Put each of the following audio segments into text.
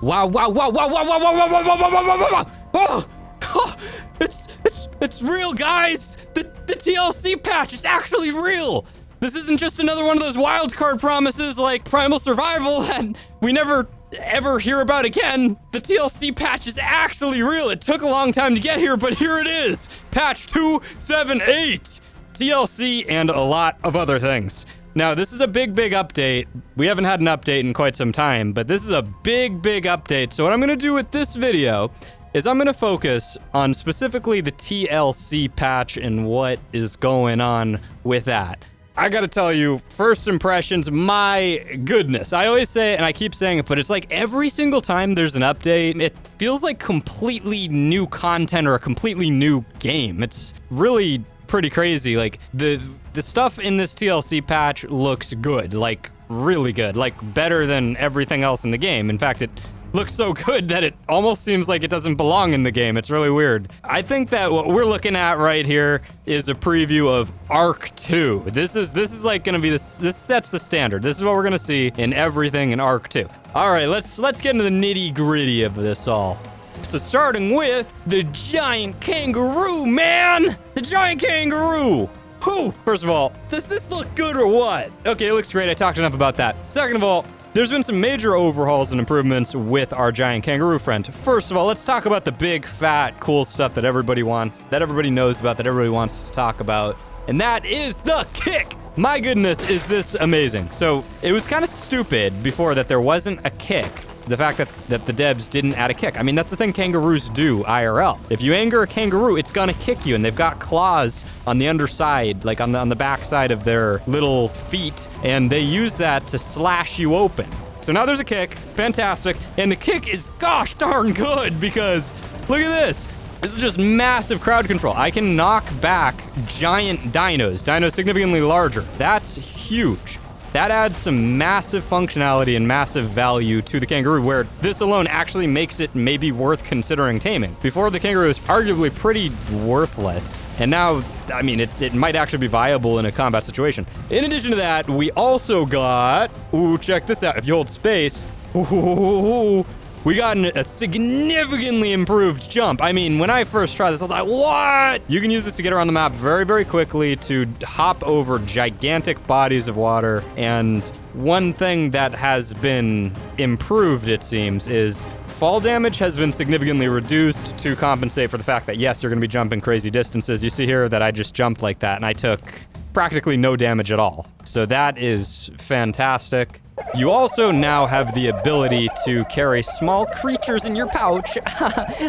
Wow, wow, wow, wow, wow, wow, wow, wow, wow, wow, wow, wow, wow, wow. Oh, it's real, guys. The TLC patch, it's actually real. This isn't just another one of those wildcard promises like Primal Survival and we never ever hear about again. The TLC patch is actually real. It took a long time to get here, but here it is. Patch 278. TLC and a lot of other things. Now, this is a big update. We haven't had an update in quite some time, but this is a big update. So what I'm going to do with this video is I'm going to focus on specifically the TLC patch and what is going on with that. I gotta tell you, first impressions, my goodness. I always say it, and I keep saying it, but it's like every single time there's an update, it feels like completely new content or a completely new game. It's really pretty crazy. Like, the stuff in this TLC patch looks good, like, really good, like, better than everything else in the game. In fact, it looks so good that it almost seems like it doesn't belong in the game. It's really weird. I think that what we're looking at right here is a preview of Arc 2. This is like gonna be this sets the standard. This is what we're gonna see in everything in Arc 2. All right, let's get into the nitty-gritty of this all. So starting with the giant kangaroo, man! The giant kangaroo! Whew! First of all, does this look good or what? Okay, it looks great. I talked enough about that. Second of all, there's been some major overhauls and improvements with our giant kangaroo friend. First of all, let's talk about the big, fat, cool stuff that everybody wants, that everybody knows about, that everybody wants to talk about. And that is the kick! My goodness, is this amazing. So it was kind of stupid before that there wasn't a kick. The fact that the devs didn't add a kick. I mean, that's the thing kangaroos do IRL. If you anger a kangaroo, it's gonna kick you, and they've got claws on the underside, like on the back side of their little feet, and they use that to slash you open. So now there's a kick, fantastic, and the kick is gosh darn good because look at this. This is just massive crowd control. I can knock back giant dinos significantly larger. That's huge. That adds some massive functionality and massive value to the kangaroo, where this alone actually makes it maybe worth considering taming. Before, the kangaroo was arguably pretty worthless, and now, I mean, it might actually be viable in a combat situation. In addition to that, we also got, ooh, check this out. If you hold space, ooh, we got a significantly improved jump. I mean, when I first tried this, I was like, what? You can use this to get around the map very quickly, to hop over gigantic bodies of water. And one thing that has been improved, it seems, is fall damage has been significantly reduced to compensate for the fact that, yes, you're going to be jumping crazy distances. You see here that I just jumped like that, and I took practically no damage at all. So that is fantastic. You also now have the ability to carry small creatures in your pouch.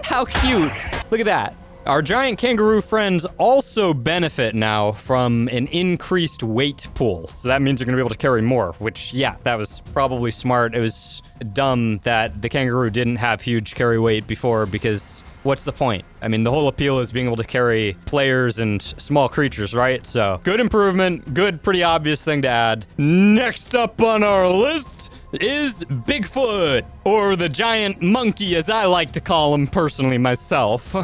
How cute. Look at that. Our giant kangaroo friends also benefit now from an increased weight pool. So that means you're going to be able to carry more, which, yeah, that was probably smart. It was dumb that the kangaroo didn't have huge carry weight before, because what's the point? I mean, the whole appeal is being able to carry players and small creatures, right? So good improvement, good, pretty obvious thing to add. Next up on our list is Bigfoot, or the giant monkey, as I like to call him personally myself.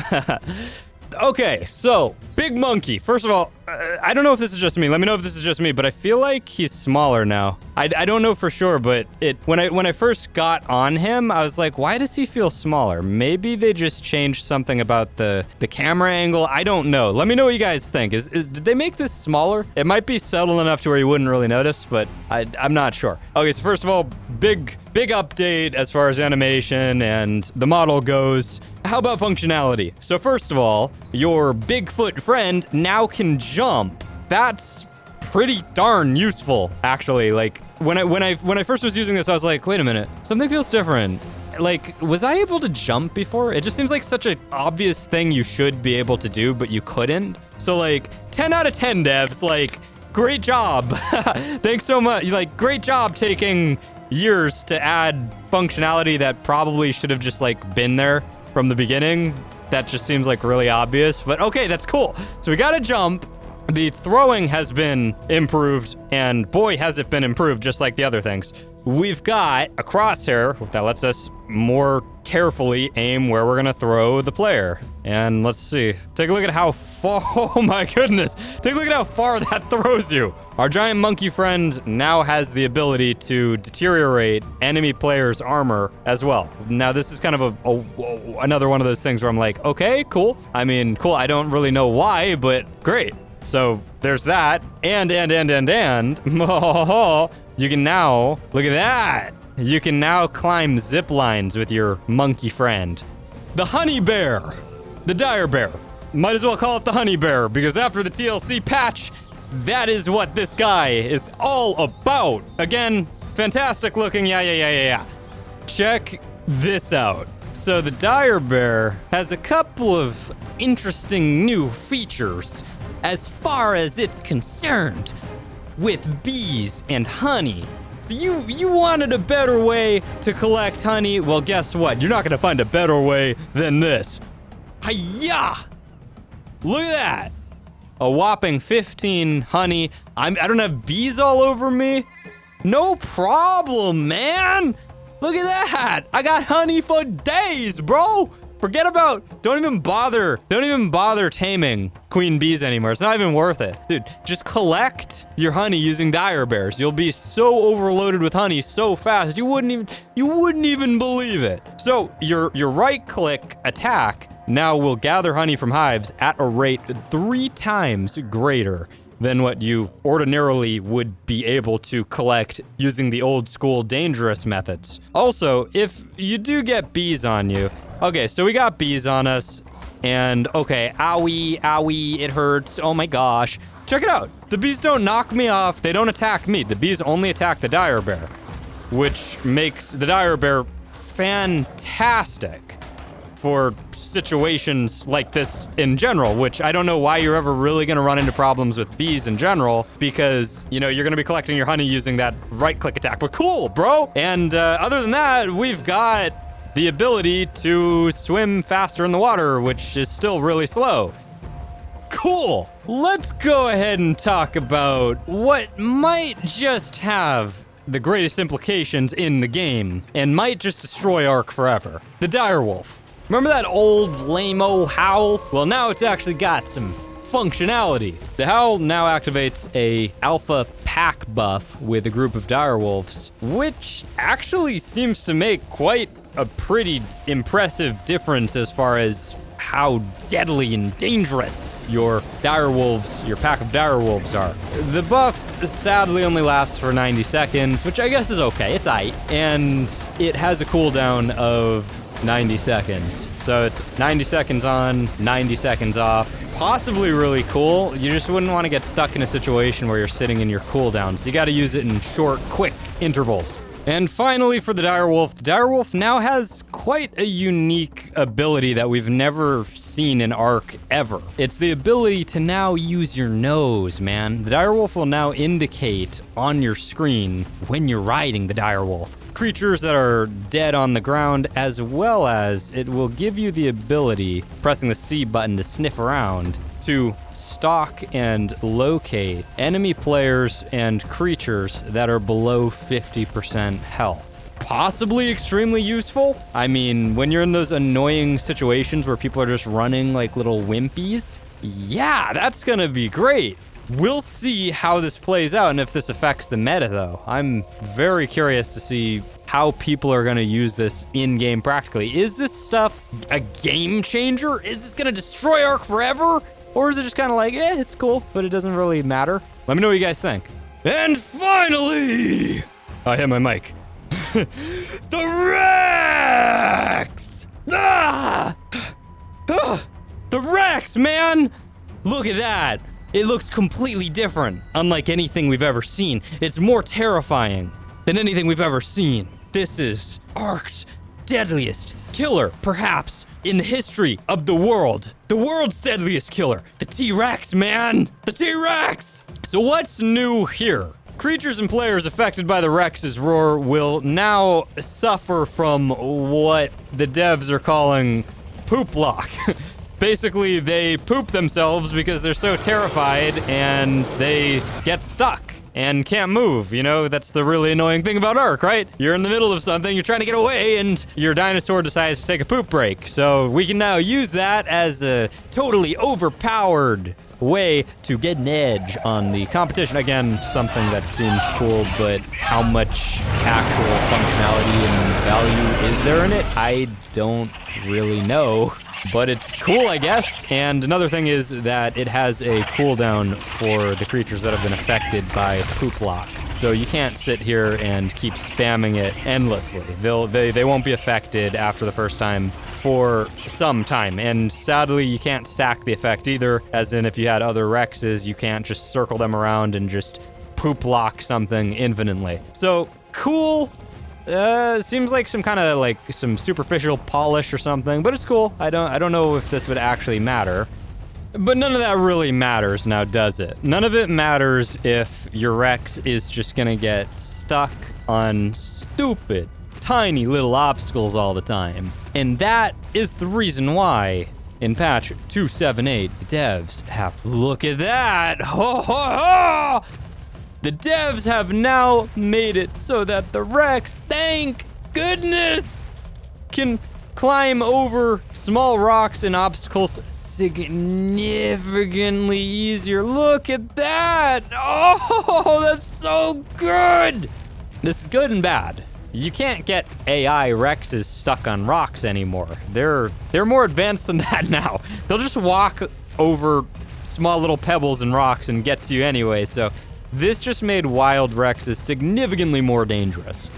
Okay, so big monkey. First of all, I don't know if this is just me. Let me know if this is just me, but I feel like he's smaller now. I don't know for sure, but when I first got on him, I was like, why does he feel smaller? Maybe they just changed something about the camera angle. I don't know. Let me know what you guys think. Did they make this smaller? It might be subtle enough to where you wouldn't really notice, but I'm not sure. Okay, so first of all, big update as far as animation and the model goes. How about functionality? So first of all, your Bigfoot friend now can jump. That's pretty darn useful, actually. Like, when I first was using this, I was like, wait a minute, something feels different. Like, was I able to jump before? It just seems like such an obvious thing you should be able to do, but you couldn't. So like, 10 out of 10 devs, like, great job. Thanks so much. Like, great job taking years to add functionality that probably should have just like been there from the beginning. That just seems like really obvious, but okay, that's cool. So we got a jump. The throwing has been improved, and boy, has it been improved, just like the other things. we've got a crosshair that lets us more carefully aim where we're gonna throw the player. And let's see, take a look at how far, oh my goodness, take a look at how far that throws you. Our giant monkey friend now has the ability to deteriorate enemy players' armor as well. Now this is kind of another one of those things where I'm like, okay, cool. I mean, cool, I don't really know why, but great. So there's that, and, you can now, look at that. You can now climb zip lines with your monkey friend. The honey bear, the dire bear. Might as well call it the honey bear, because after the TLC patch, that is what this guy is all about. Again, fantastic looking, yeah. Check this out. So the dire bear has a couple of interesting new features as far as it's concerned with bees and honey. So you wanted a better way to collect honey? Well, guess what? You're not gonna find a better way than this. Hi-ya! Look at that. A whopping 15 honey. I don't have bees all over me. No problem, man. Look at that. I got honey for days, bro. Forget about, don't even bother taming queen bees anymore. It's not even worth it. Dude, just collect your honey using dire bears. You'll be so overloaded with honey so fast, you wouldn't even believe it. So your right click attack now will gather honey from hives at a rate 3 times greater than what you ordinarily would be able to collect using the old school dangerous methods. Also, if you do get bees on you, okay, so we got bees on us, and okay, owie, it hurts, oh my gosh. Check it out, the bees don't knock me off, they don't attack me, the bees only attack the dire bear, which makes the dire bear fantastic for situations like this in general, which I don't know why you're ever really gonna run into problems with bees in general, because, you know, you're gonna be collecting your honey using that right-click attack, but cool, bro! And other than that, we've got the ability to swim faster in the water, which is still really slow. Cool! Let's go ahead and talk about what might just have the greatest implications in the game, and might just destroy Ark forever. The direwolf. Remember that old lame-o howl? Well, now it's actually got some functionality. The howl now activates a alpha pack buff with a group of direwolves, which actually seems to make quite a pretty impressive difference as far as how deadly and dangerous your direwolves, your pack of direwolves are. The buff sadly only lasts for 90 seconds, which I guess is okay, it's aight. And it has a cooldown of 90 seconds. So it's 90 seconds on, 90 seconds off. Possibly really cool. You just wouldn't want to get stuck in a situation where you're sitting in your cooldown. So you got to use it in short, quick intervals. And finally for the direwolf now has quite a unique ability that we've never seen in Ark ever. It's the ability to now use your nose, man. The direwolf will now indicate on your screen when you're riding the direwolf creatures that are dead on the ground, as well as it will give you the ability, pressing the C button to sniff around, to stalk and locate enemy players and creatures that are below 50% health. Possibly extremely useful. I mean, when you're in those annoying situations where people are just running like little wimpies, yeah, that's gonna be great. We'll see how this plays out and if this affects the meta, though. I'm very curious to see how people are going to use this in-game practically. Is this stuff a game changer? Is this going to destroy Ark forever? Or is it just kind of like, it's cool, but it doesn't really matter? Let me know what you guys think. And finally, I hit my mic. The Rex! The Rex, man! Look at that. It looks completely different, unlike anything we've ever seen. It's more terrifying than anything we've ever seen. This is Ark's deadliest killer, perhaps, in the history of the world. The world's deadliest killer. The T-Rex, man! The T-Rex! So what's new here? Creatures and players affected by the Rex's roar will now suffer from what the devs are calling poop lock. Basically, they poop themselves because they're so terrified and they get stuck. and can't move. You know, that's the really annoying thing about Ark, right? You're in the middle of something, you're trying to get away, and your dinosaur decides to take a poop break. So we can now use that as a totally overpowered way to get an edge on the competition. Again, something that seems cool, but how much actual functionality and value is there in it? I don't really know. But it's cool, I guess. And another thing is that it has a cooldown for the creatures that have been affected by poop lock. So you can't sit here and keep spamming it endlessly. They won't be affected after the first time for some time. And sadly, you can't stack the effect either, as in if you had other Rexes, you can't just circle them around and just poop lock something infinitely. So cool. Seems like some kind of like some superficial polish or something, but it's cool. I don't know if this would actually matter. But none of that really matters now, does it? None of it matters if your Rex is just gonna get stuck on stupid, tiny little obstacles all the time. And that is the reason why in patch 278, the devs have, look at that! Ho ho ho! The devs have now made it so that the Rex, thank goodness, can climb over small rocks and obstacles significantly easier. Look at that! Oh, that's so good! This is good and bad. You can't get AI Rexes stuck on rocks anymore. They're more advanced than that now. They'll just walk over small little pebbles and rocks and get to you anyway, so this just made wild Rexes significantly more dangerous.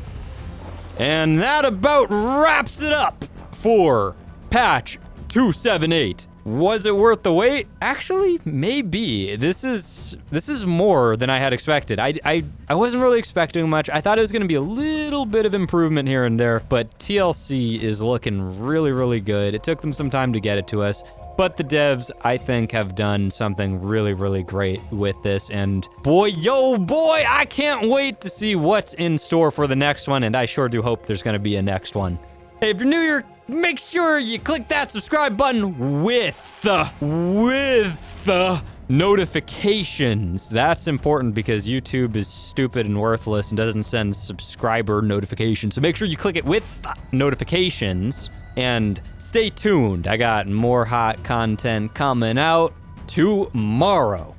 And that about wraps it up for patch 278. Was it worth the wait? Actually, maybe. This is more than I had expected. I wasn't really expecting much. I thought it was going to be a little bit of improvement here and there, but TLC is looking really, really good. It took them some time to get it to us. But the devs, I think, have done something really, really great with this. And boy, yo, boy, I can't wait to see what's in store for the next one. And I sure do hope there's going to be a next one. Hey, if you're new here, make sure you click that subscribe button with the notifications. That's important because YouTube is stupid and worthless and doesn't send subscriber notifications. So make sure you click it with notifications. And stay tuned. I got more hot content coming out tomorrow.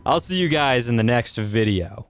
I'll see you guys in the next video.